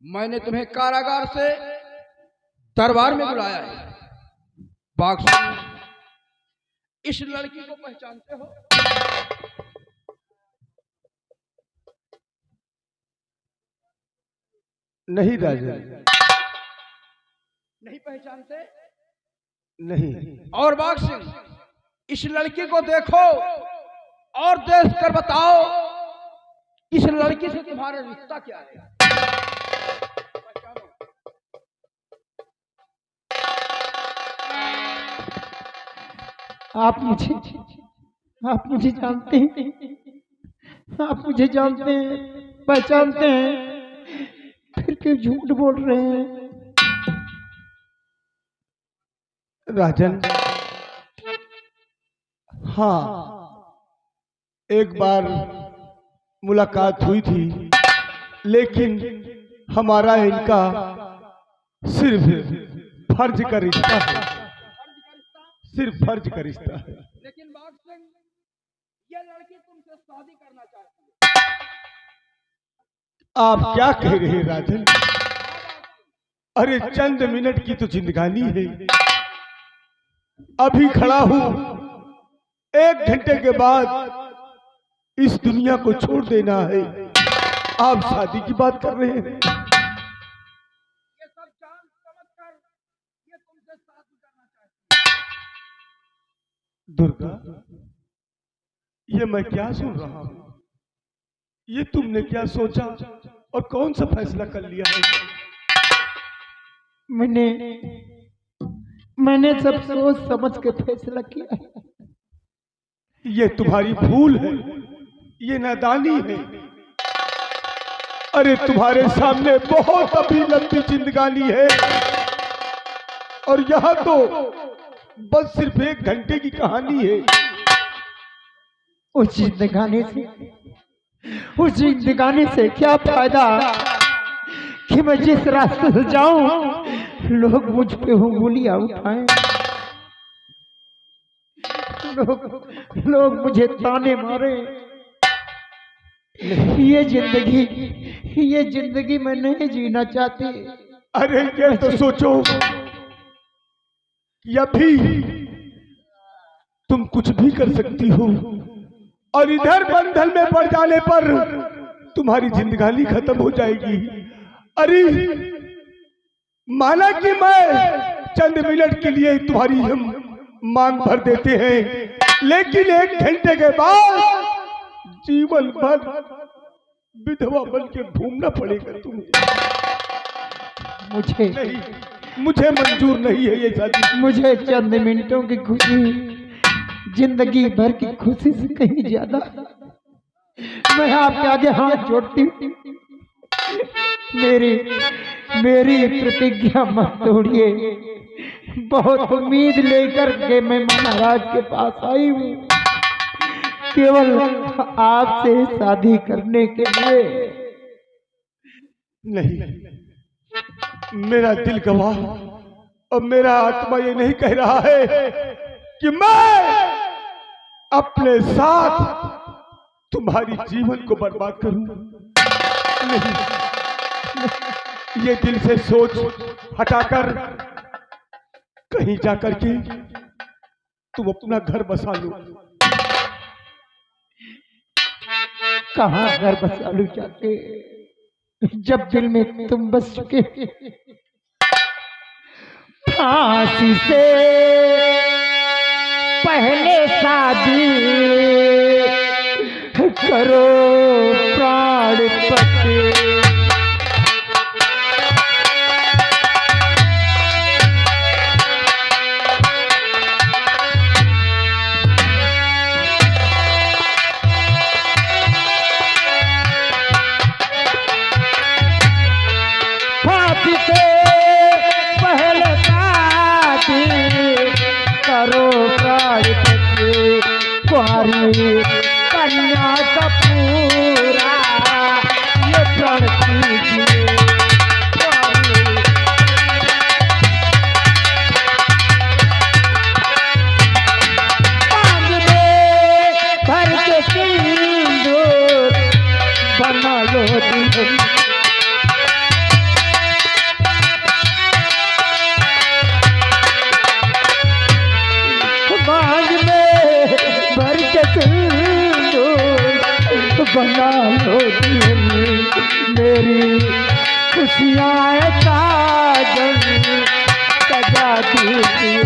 मैंने तुम्हें कारागार से दरबार में बुलाया है। बाघ सिंह, इस लड़की को पहचानते हो? नहीं राजन, नहीं पहचानते? नहीं। और बाघ सिंह, इस लड़की को देखो और देख कर बताओ इस लड़की से तुम्हारा रिश्ता क्या है। आप मुझे जानते हैं, आप मुझे जानते हैं, पहचानते हैं, फिर क्यों झूठ बोल रहे हैं? राजन, हाँ, एक बार मुलाकात हुई थी, लेकिन हमारा इनका सिर्फ फर्ज का रिश्ता है, सिर्फ फर्ज का रिश्ता है। लेकिन बाघ सिंह, ये लड़की तुमसे शादी करना चाहती है। आप क्या कह रहे हैं राजन? अरे चंद मिनट की तो जिंदगानी है, अभी खड़ा हूं, 1 घंटे के बाद इस दुनिया को छोड़ देना है। आप शादी की बात कर रहे हैं? ये सब जान समझ कर ये तुमसे शादी करना चाहती है। दुर्गा, ये मैं क्या सुन रहा हूं? ये तुमने क्या सोचा और कौन सा फैसला कर लिया है? मैंने सब सोच समझ के फैसला किया है। ये तुम्हारी भूल है, ये नादानी है। अरे तुम्हारे सामने बहुत अभी लंबी जिंदगानी है, और यहाँ तो बस सिर्फ 1 घंटे की कहानी है। उस जिंदगानी से क्या फायदा कि मैं जिस रास्ते से जाऊं लोग मुझ पे उंगलियां उठाएं, लोग मुझे ताने मारे। ये जिंदगी मैं नहीं जीना चाहती। अरे ये तो सोचो कि अभी तुम कुछ भी कर सकती हो, और इधर बंधन में पड़ जाने पर तुम्हारी जिंदगानी खत्म हो जाएगी। अरे माना कि मैं चंद मिनट के लिए तुम्हारी हम मांग भर देते हैं, लेकिन 1 घंटे के बाद जीवन भर विधवा बन के घूमना पड़ेगा तुम्हें। मुझे मंजूर नहीं है ये शादी। मुझे चंद मिनटों की खुशी जिंदगी भर की खुशी से कहीं ज्यादा। मैं आपके आगे हाथ जोड़ती हूँ, मेरी प्रतिज्ञा मत तोड़िए। बहुत उम्मीद लेकर के मैं महाराज के पास आई हूँ, केवल आपसे शादी करने के लिए। नहीं, मेरा दिल गवाह और मेरा आत्मा ये नहीं कह रहा है कि मैं अपने साथ तुम्हारी जीवन को बर्बाद करूं। नहीं, ये दिल से सोच हटाकर कहीं जाकर के तुम अपना घर बसा लो। कहाँ घर बसा लूं जाके, जब दिल में तुम बस चुके। फांसी से पहले शादी करो प्राणपति। फांसी से पहले शादी करो प्राणपति। कुंवारी कन्या का पूरा ये प्रण कीजिए। मांग में भर के सिंदूर बना लो दुल्हन। खुशियाँ साजन सजा दीजिए।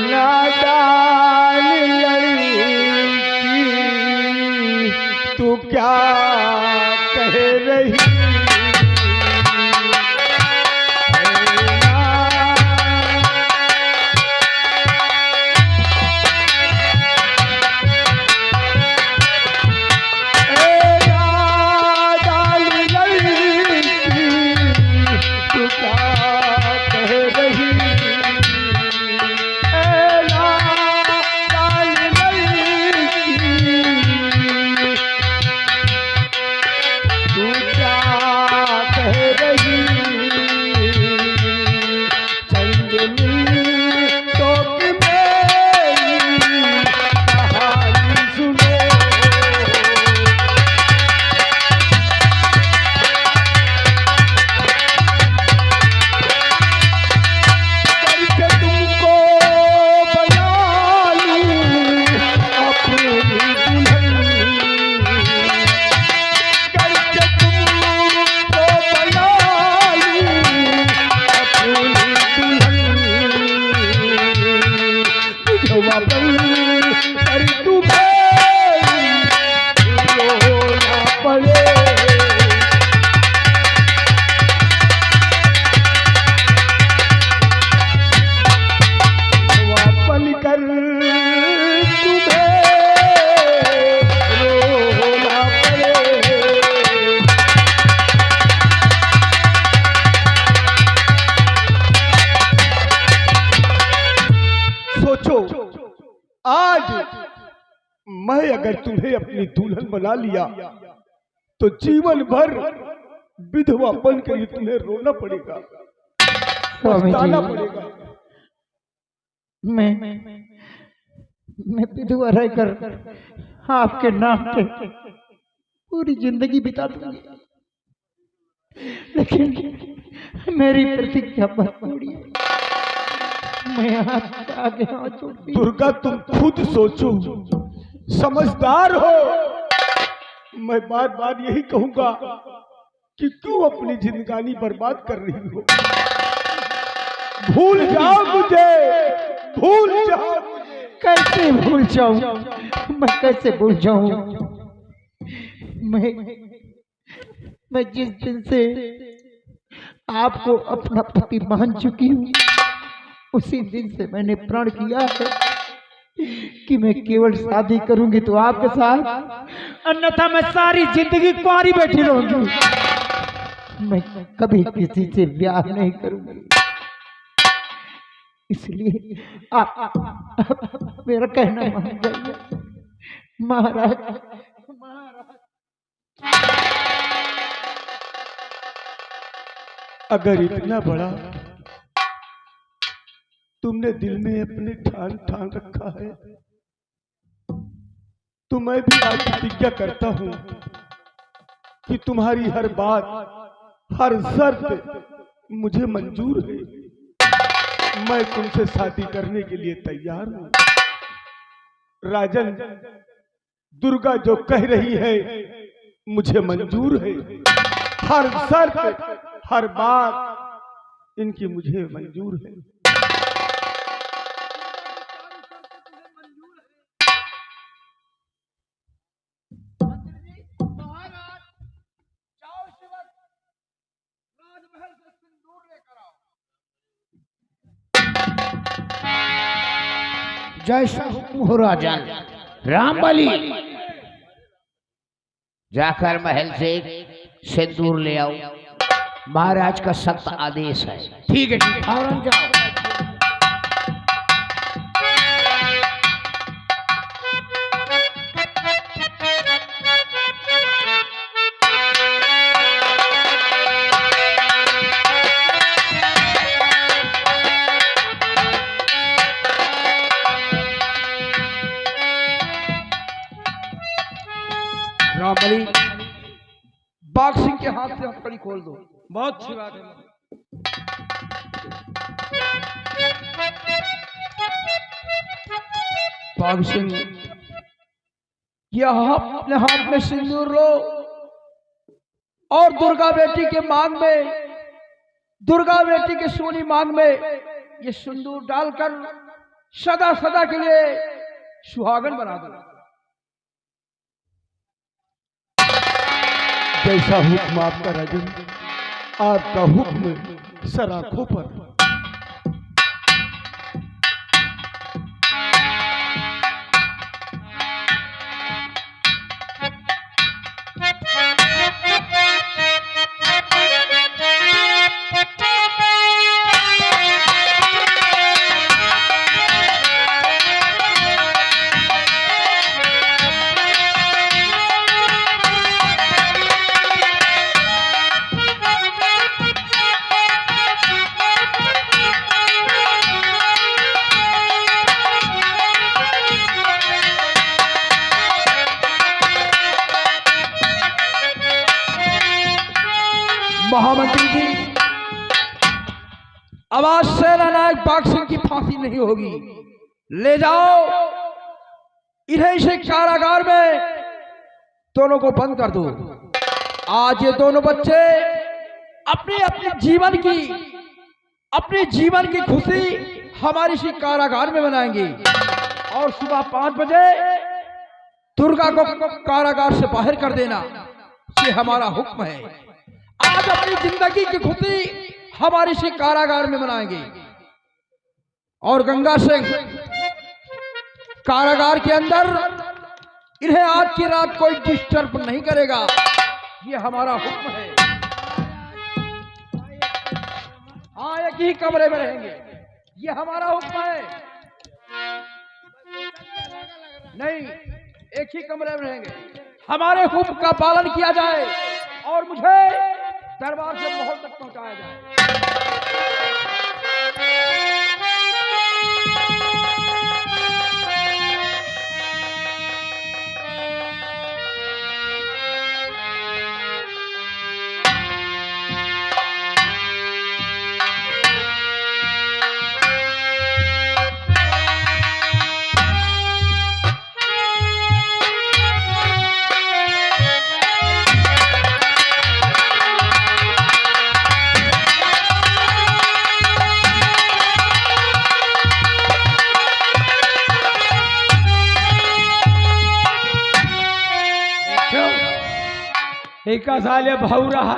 नादान लड़की तू क्या कह रही मैं अगर तुम्हें अपनी दुल्हन बना लिया तो जीवन भर विधवा बन कर तुम्हें रोना पड़ेगा, पछताना पड़ेगा। मैं विधवा रहकर आपके नाम पे पूरी जिंदगी बिता दूंगी, लेकिन मेरी प्रतिज्ञा मत तोड़िए। मैं आगे हाथ जोड़ती। दुर्गा तुम खुद सोचो, समझदार हो। मैं बार बार यही कहूंगा कि क्यों अपनी जिंदगानी बर्बाद कर रही हो। भूल जाओ मुझे, भूल जाओ। कैसे भूल जाऊं मैं, कैसे भूल जाऊं मैं जिस दिन से आपको अपना पति मान चुकी हूँ उसी दिन से मैंने प्रण किया है कि मैं केवल शादी करूंगी तो आपके साथ, अन्यथा मैं सारी जिंदगी कुंवारी बैठी रहूंगी। मैं कभी किसी से ब्याह नहीं करूंगी। इसलिए आप मेरा कहना मान जाइए महाराज। अगर इतना बड़ा तुमने दिल में अपने ठान रखा है तो मैं भी आज प्रतिज्ञा करता हूं कि तुम्हारी हर बात, हर शर्त मुझे मंजूर है। मैं तुमसे शादी करने के लिए तैयार हूं। राजन, दुर्गा जो कह रही है मुझे मंजूर है। हर शर्त, हर बात इनकी मुझे मंजूर है। जैसा हुक्म हो राजन। रामबली, जाकर महल से सिंदूर ले आओ। महाराज का सख्त आदेश है। ठीक है, ठीक है। फौरन जाओ। हाथ से हथकड़ी खोल दो। बहुत अच्छी बात है। बाघ सिंह, यह अपने हाथ में सिंदूर लो और दुर्गा बेटी के मांग में, दुर्गा बेटी के सोनी मांग में ये सिंदूर डालकर सदा सदा के लिए सुहागन बना दो। जैसा हुक्म आपका राजन, आपका हुक्म सराखों पर। महामंत्री जी, अब आज सेना नायक बाघ सिंह की फांसी नहीं होगी। ले जाओ इन्हें इसे कारागार में दोनों को बंद कर दो। आज ये दोनों बच्चे अपनी अपनी जीवन की खुशी हमारी इसी कारागार में मनाएंगे और सुबह 5 बजे दुर्गा को कारागार से बाहर कर देना, ये हमारा हुक्म है। आज अपनी जिंदगी की खुशी हमारी इसी कारागार में मनाएंगे और गंगा सिंह कारागार के अंदर इन्हें आज की रात कोई डिस्टर्ब नहीं करेगा, ये हमारा हुक्म है। हाँ, एक ही कमरे में रहेंगे, ये हमारा हुक्म है। नहीं, एक ही कमरे में रहेंगे, हमारे हुक्म का पालन किया जाए और मुझे दरबार से महल तक पहुंचाया जाए। एक साले भाऊ रहा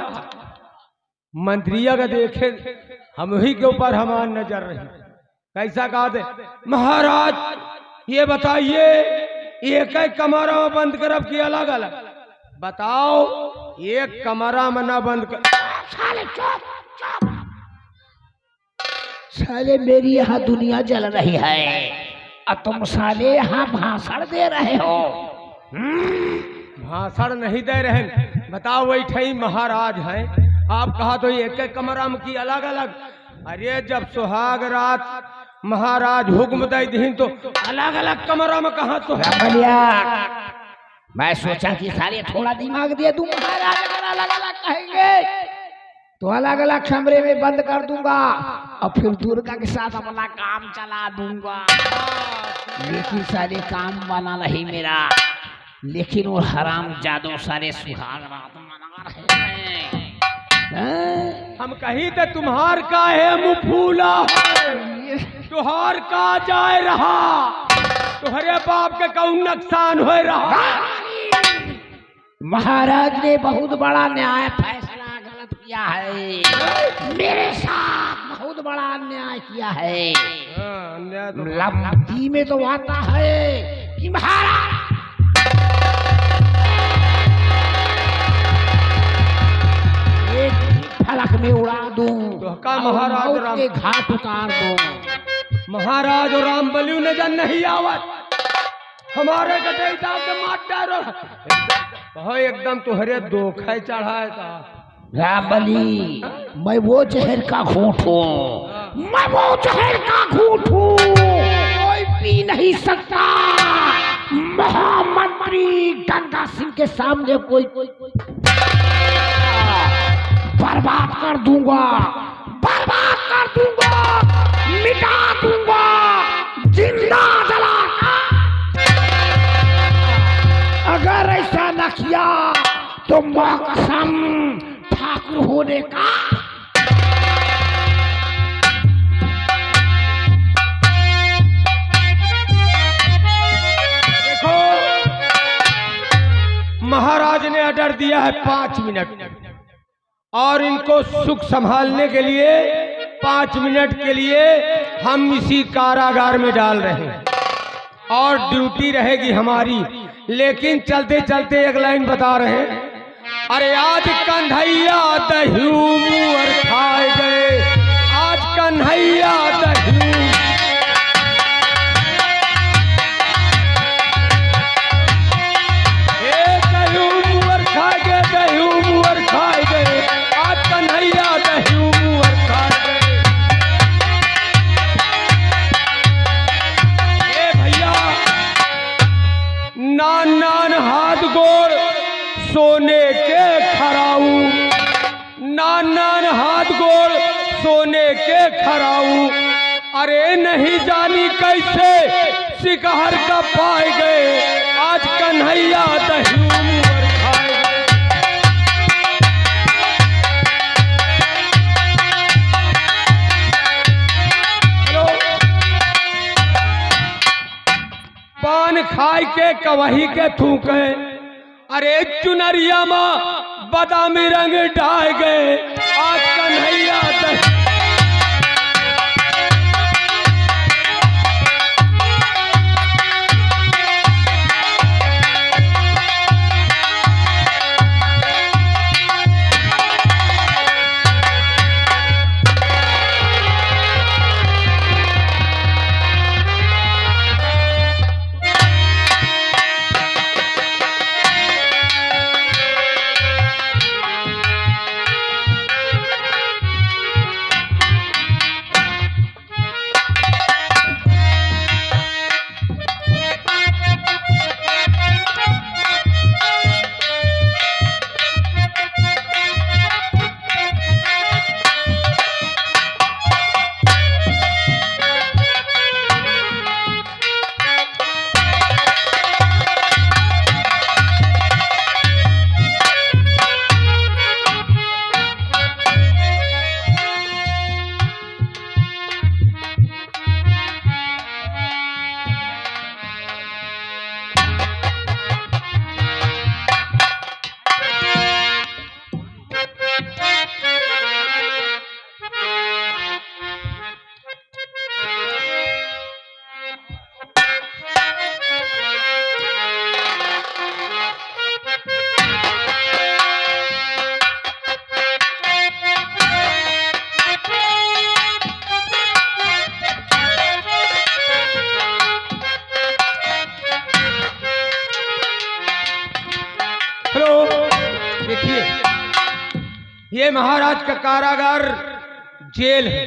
मंत्रिया का देखे हम ही के ऊपर हमार नजर रही। कैसा कहा थे महाराज, ये बताइए एक ही कमरा में बंद करब कि अलग अलग? बताओ, एक कमरा में ना बंद कर। साले चुप चुप, साले मेरी यहाँ दुनिया जल रही है और तुम साले यहाँ भाषण दे रहे हो। भाषण नहीं दे रहे, बताओ वही महाराज हैं। आप कहा तो एक एक कमरा में की अलग अलग। अरे जब सुहाग रात महाराज हुक्म दे दी तो अलग अलग कमरा में कहा तो मैं सोचा कि सारे थोड़ा दिमाग दे दूं, महाराज अगर अलग अलग कहेंगे तो अलग अलग कमरे में बंद कर दूंगा और फिर दुर्गा के साथ अपना काम चला दूंगा। लेकिन सारे काम बना नहीं मेरा, लेकिन वो हराम जादू सारे सुहाग रात मना रहे हैं। हम कहीं तो तुम्हार का है मुँह फूला, तुहार का जाए रहा, तुम्हारे बाप के कौन नुकसान हो रहा। महाराज ने बहुत बड़ा न्याय फैसला गलत किया है, मेरे साथ बहुत बड़ा अन्याय किया है। लंबी में तो आता है कि महाराज एक फलक में उड़ा दूं तो का महाराज राम के घाट उतार दूं। महाराज और राम बलियो नजर नहीं आवत, हमारे गटे के मार एकदम तुहरे धोखा चढ़ाए था। राबली, मैं वो जहर का घूंट हूँ, मैं वो जहर का घूंट हूँ, कोई पी नहीं सकता। महामंत्री गंगा सिंह के सामने कोई कर दूंगा, बर्बाद कर दूंगा, मिटा दूंगा, जिंदा जलाकर। अगर ऐसा न किया तो मां कसम ठाकुर होने का। महाराज ने ऑर्डर दिया है 5 मिनट, और इनको सुख संभालने के लिए 5 मिनट के लिए हम इसी कारागार में डाल रहे हैं, और ड्यूटी रहेगी हमारी। लेकिन चलते चलते एक लाइन बता रहे हैं, अरे आज कन्हैया दही मुअर खाए गए, आज कन्हैया दही खाए गए, आज कन्हैया दही मुअर खाए गए। ए भैया, नान नान हाथ गोड़ सोने के खराऊ, नान नान हाथ गोड़ सोने के खराऊ, अरे नहीं जानी कैसे शिकार का पाए गए, आज कन्हैया दही मुअर खाए गए। पान खाए के कवही के थूके, अरे चुनरिया माँ बादामी रंग ढाए गए, आज कन्हैया दही। देखिए, ये महाराज का कारागार जेल है,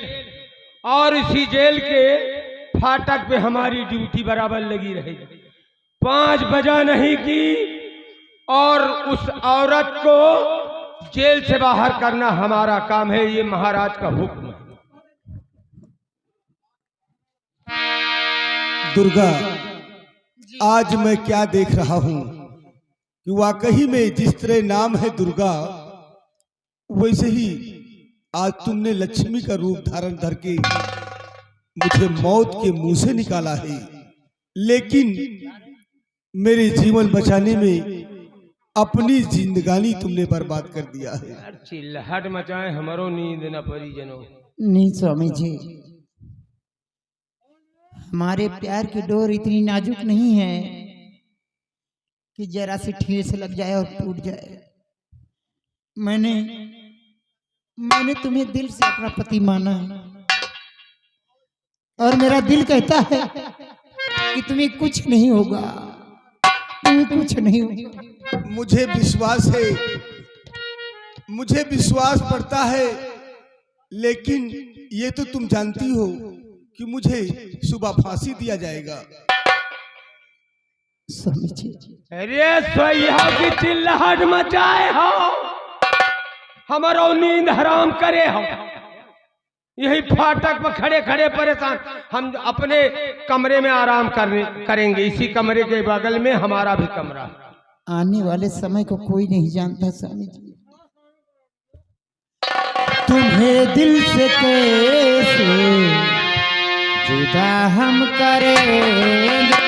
और इसी जेल के फाटक पे हमारी ड्यूटी बराबर लगी रहेगी। 5 बजा नहीं की, और उस औरत को जेल से बाहर करना हमारा काम है, ये महाराज का हुक्म है। दुर्गा, आज मैं क्या देख रहा हूं कि वाकई में जिस तरह नाम है दुर्गा, वैसे ही आज तुमने लक्ष्मी का रूप धारण करके मुझे मौत के मुंह से निकाला है, लेकिन मेरे जीवन बचाने में अपनी जिंदगानी तुमने बर्बाद कर दिया है। चिल्लाहट मचाए हमारो नींद न परी जनो। नहीं स्वामी जी, हमारे प्यार की डोर इतनी नाजुक नहीं है कि जरा सी ठेस लग जाए और टूट जाए। मैंने तुम्हें दिल से अपना पति माना है, और मेरा दिल कहता है कि तुम्हें कुछ नहीं होगा, तुम्हें कुछ नहीं होगा। मुझे विश्वास है, मुझे विश्वास पड़ता है, लेकिन ये तो तुम जानती हो कि मुझे सुबह फांसी दिया जाएगा। स्वामी जी, अरे सोया की चिल्लाहट मचाए हो, हमारा नींद हराम करे हो। यही फाटक पर खड़े खड़े परेशान। हम अपने कमरे में आराम करेंगे। इसी कमरे के बगल में हमारा भी कमरा है। आने वाले समय को कोई नहीं जानता स्वामी जी। तुम्हें दिल से कैसे जुदा हम करेंगे,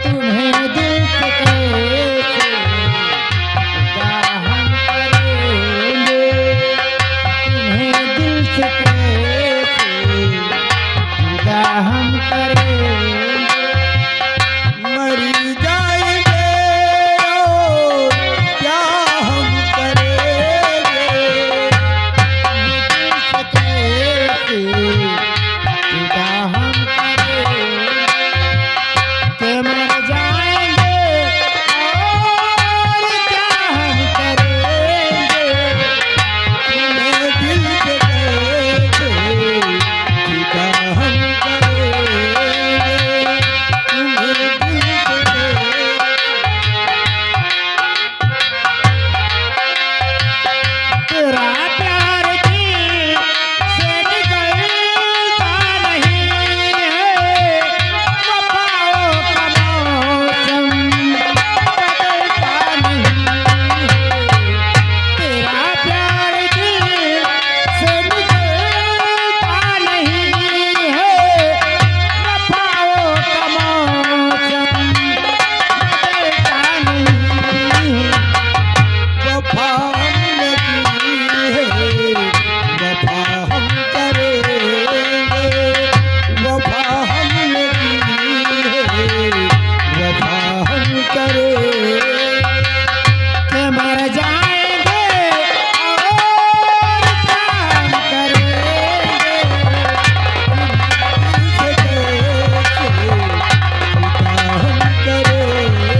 तुम्हें दिल से कैसे जुदा हम करेंगे, तुम्हें दिल से कैसे जुदा हम करेंगे। मरी जाएंगे और क्या हम करेंगे, दिल से कैसे जुदा हम करेंगे, के मर जाएंगे और क्या हम करेंगे, तुम्हें दिल से कैसे जुदा हम करेंगे, तुम्हें दिल से तेरा प्यार दिल से निकलता नहीं है, वफाओं का मौसम बदलता नहीं है, तेरा प्यार दिल से निकलता नहीं है, वफाओं का मौसम बदलता नहीं है। वफा हमने की है, वफा हम करेंगे, वफा हमने की है, वफा हम करेंगे। के मर जाएंगे और काम करेंगे, से कैसे जुदा हम करेंगे।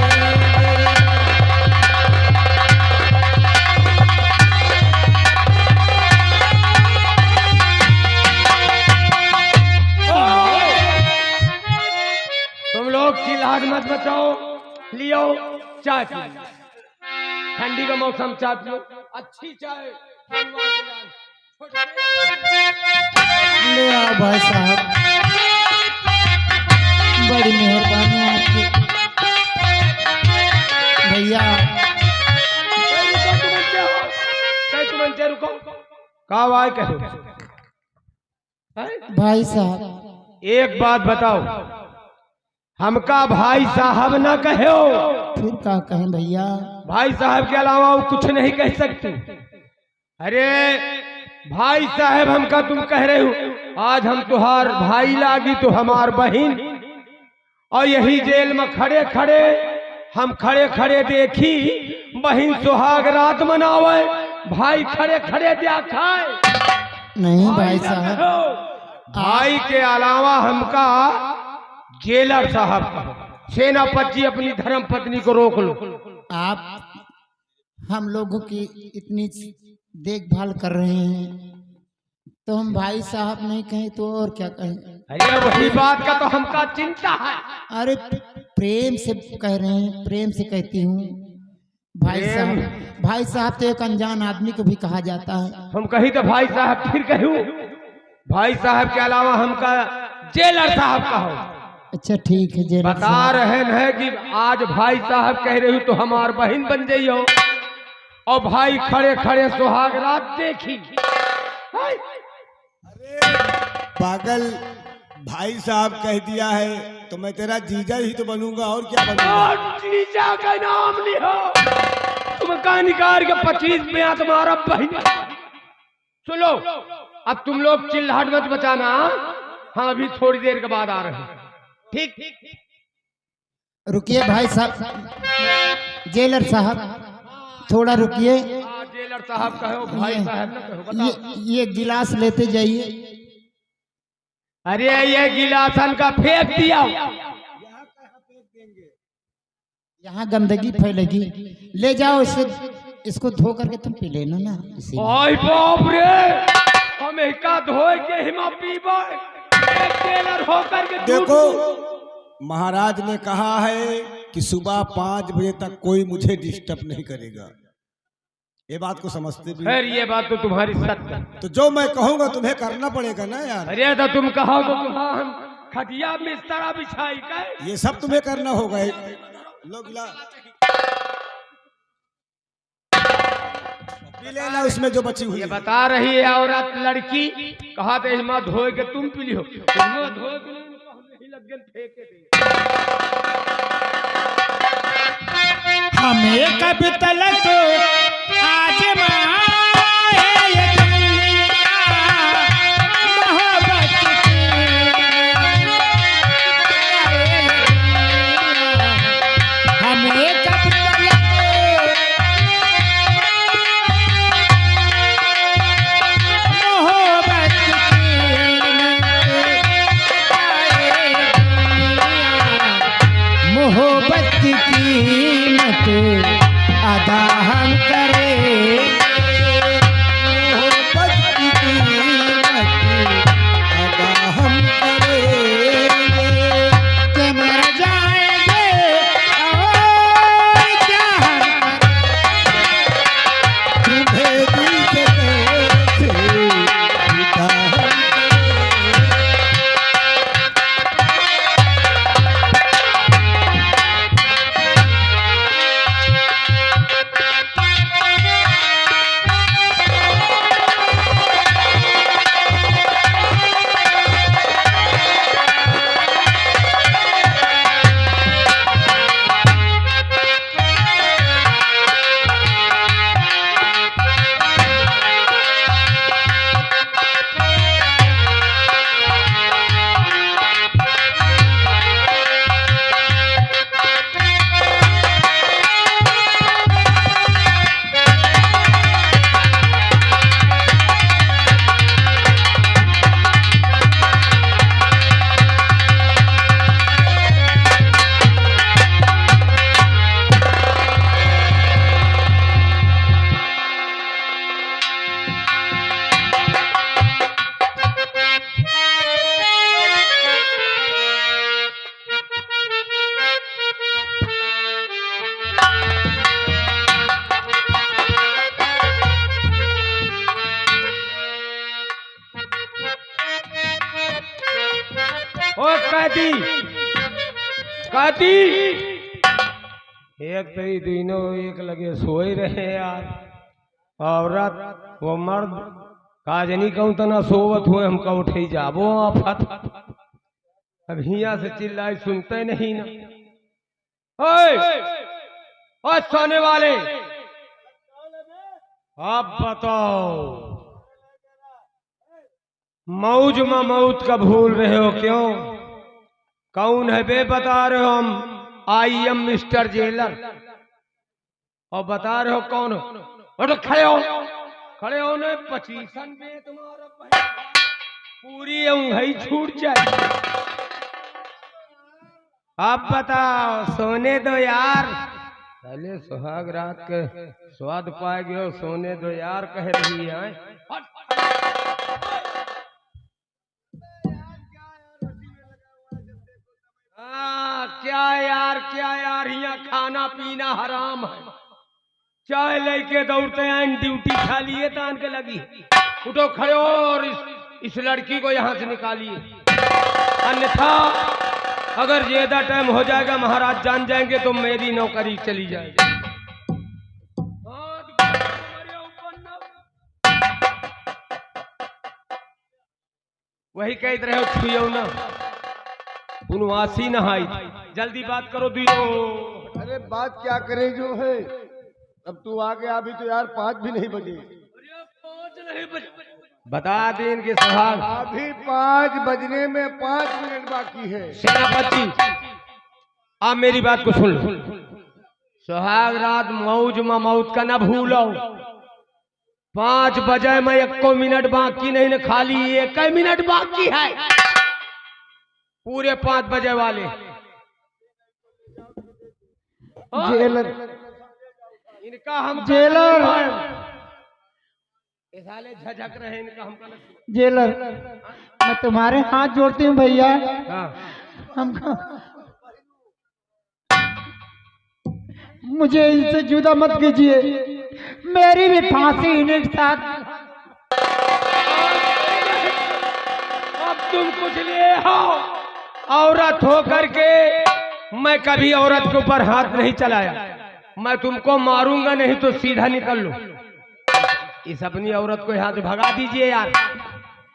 तुम लोग चिल्लाहट मत बचाओ। लियो चाय पियो। ठंडी का मौसम चाय पियो। अच्छी चाय। ले आओ भाई साहब, बड़ी मेहरबानी आपकी भैया। रुको का भाई कहो। भाई साहब एक बात बताओ, हमका भाई साहब ना कहो। फिर का कहें भैया? भाई साहब के अलावा वो कुछ नहीं कह सकते। अरे भाई साहब हमका तुम कह रहे हो। आज हम तुहार भाई लागी तो हमार बहन, और यही जेल में खड़े खड़े हम खड़े खड़े देखी बहन सुहाग रात मनावे, भाई खड़े खड़े खाए। नहीं भाई साहब, भाई के अलावा हमका जेलर साहब कहो। सेनापति अपनी धर्म पत्नी को रोक लो। आप हम लोगों की इतनी देखभाल कर रहे हैं तो हम भाई साहब नहीं कहें तो और क्या कहें? अरे वही बात का तो हमका चिंता है। अरे प्रेम से कह रहे हैं, प्रेम से कहती हूँ भाई प्रेम? साहब। भाई साहब तो एक अनजान आदमी को भी कहा जाता है। हम कही तो भाई साहब फिर कहूँ। भाई साहब के अलावा हमका जेलर साहब कहो। अच्छा ठीक है जेलर बता साहब। रहे हैं कि आज भाई साहब कह रही हो तो हमार बहन बन जाइयो, और भाई खड़े खड़े सुहाग रात देखी। पागल, भाई साहब कह दिया है तो मैं तेरा जीजा ही तो बनूंगा और क्या बनूंगा। जीजा का नाम लियो। तुम का निकाल के 25 में तुम्हारा बहन। सुनो, अब तुम लोग चिल्लाहट मत बचाना। हाँ अभी थोड़ी देर के बाद आ रहे हैं। ठीक। रुकिए भाई साहब, जेलर साहब थोड़ा रुकिए। जेलर साहब कहो, भाई साहब ना कहो। बताओ। ये गिलास लेते जाइए। अरे ये गिलासन का फेंक दिया। यहाँ गंदगी फैलेगी, ले जाओ इसे, इसको धो करके तुम पी लेना ना इसी। ओए बाप रे, हम का धोए के हिमा पीबो। जेलर होकर के देखो, महाराज ने कहा है कि सुबह 5 बजे तक कोई मुझे डिस्टर्ब नहीं करेगा। ये बात को समझते भी खैर ये बात तो तुम्हारी सत्य है। तो जो मैं कहूंगा तुम्हें करना पड़ेगा ना यार। अरे तो तुम कहो तो तुम्हारा हम खटिया बिस्तरा बिछाई का ये सब तुम्हें करना होगा। लो गिला पी लेना उसमें जो बची हुई ये है। बता रही है औरत लड़की कहा तो हिमा धोए के तुम पी लियो तुम धोए के नहीं लग गए फेंके दे। हमें कब तलक आजमाए ये दुनिया मोहब्बत की। हमें कब तलक मोहब्बत की। मोहब्बत की कीमत अदा हम करें। मोहब्बत की कीमत अदा हम करेंगे। कि मर जाएंगे और क्या हम तुम्हें दिल से कैसे विदा हम करेंगे। ओ कहती कहती एक तरी तीनों एक लगे सोए रहे यार। औरत वो मर्द काजनी कहूँ तना सोवत हुए हमका उठे जाबो आफत। अब हिया से चिल्लाई सुनते नहीं ना। ओए ओए सोने वाले अब बताओ मौज में मौत का भूल रहे हो क्यों? कौन है बे बता रहे हो हम आई एम मिस्टर जेलर और बता रहे हो कौन हो? तो खड़े हो ने 25 में तुम्हारा पूरी उंगली छूट जाए। अब बताओ सोने दो यार पहले सुहाग रात के स्वाद पाएगी और सोने दो यार कह रही है। क्या यार यहाँ खाना पीना हराम है। चाय लेके दौड़ते हैं ड्यूटी खा लिए तान के लगी। उठो खड़े हो और इस लड़की को यहाँ से निकालिए अन्यथा अगर ज्यादा टाइम हो जाएगा महाराज जान जाएंगे तो मेरी नौकरी चली जाएगी। वही कह रहे हो छुयो ना पुनवासी नहाई जल्दी बात करो दियो। अरे बात क्या करे जो है अब तू आ गया अभी तो यार 5 भी नहीं बजे। बता दे इनके सुहाग अभी 5 बजने में 5 मिनट बाकी है। सेनापति आप मेरी बात को सुन लो। सुहाग रात मौज में मौत का न भूलो। 5 बजे में 1 मिनट बाकी नहीं न खाली 1 मिनट बाकी है पूरे 5 बजे वाले। जेलर इनका हम जेलर साले झझक रहे इनका हमका जेलर मैं तुम्हारे हाथ जोड़ती हूँ भैया। हाँ। हमको मुझे इनसे जुदा मत कीजिए, मेरी भी फांसी इन्हीं के साथ। अब तुम कुछ लिए हो, औरत हो करके मैं कभी औरत के ऊपर हाथ नहीं चलाया। मैं तुमको मारूंगा नहीं तो सीधा निकल लो। इस अपनी औरत को यहाँ से भगा दीजिए यार।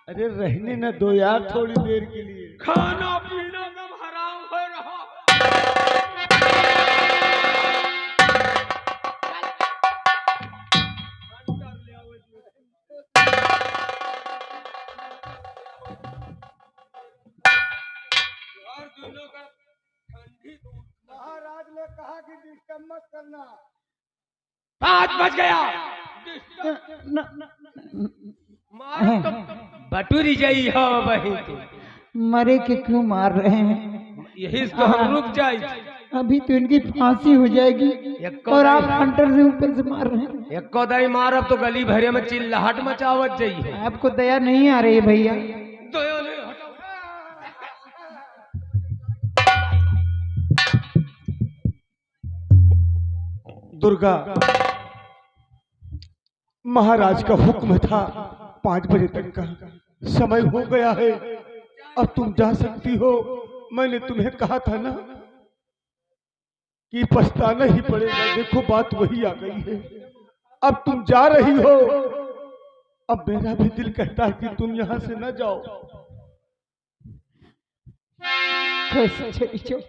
अरे रहने न दो यार थोड़ी देर के लिए। खाना पीना सब हराम हो रहा। महाराज ने कहा कि डिस्टर्ब मत करना। 5 बज गया। मारो तो बटुरी जाई हो वही तो। मरे के क्यों मार रहे हैं? यही तो हम रुक जाए। अभी तो इनकी फांसी हो जाएगी और आप हंटर से ऊपर से मार रहे हैं। एक को दाई मारब तो गली भरे में चिल्लाहट मचावत जाइए। आपको दया नहीं आ रही है भैया? दया नहीं, हटाओ। दुर्गा, महाराज का हुक्म था 5 बजे तक का समय हो गया है, अब तुम जा सकती हो। मैंने तुम्हें कहा था ना कि पछताना ही पड़ेगा। देखो बात वही आ गई है, अब तुम जा रही हो। अब मेरा भी दिल कहता है कि तुम यहाँ से न जाओ। कैसे चली जाओ?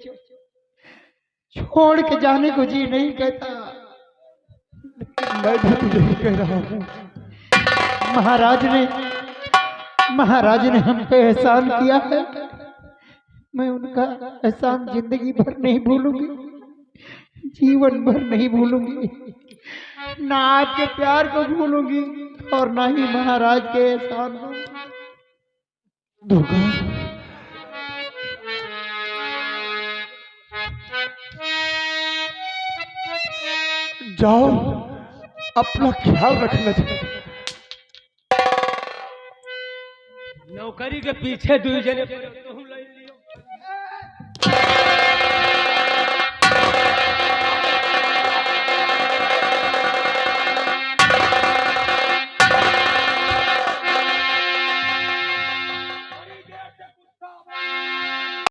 छोड़ के जाने को जी नहीं कहता। मैं भी तो यही कह रहा हूँ। महाराज ने हम पे एहसान किया है, मैं उनका एहसान जिंदगी भर नहीं भूलूंगी, जीवन भर नहीं भूलूंगी। ना आपके प्यार को भूलूंगी और ना ही महाराज के एहसान को। दुर्गा, जाओ, अपना ख्याल रखना चाहिए। नौकरी के पीछे 2 जने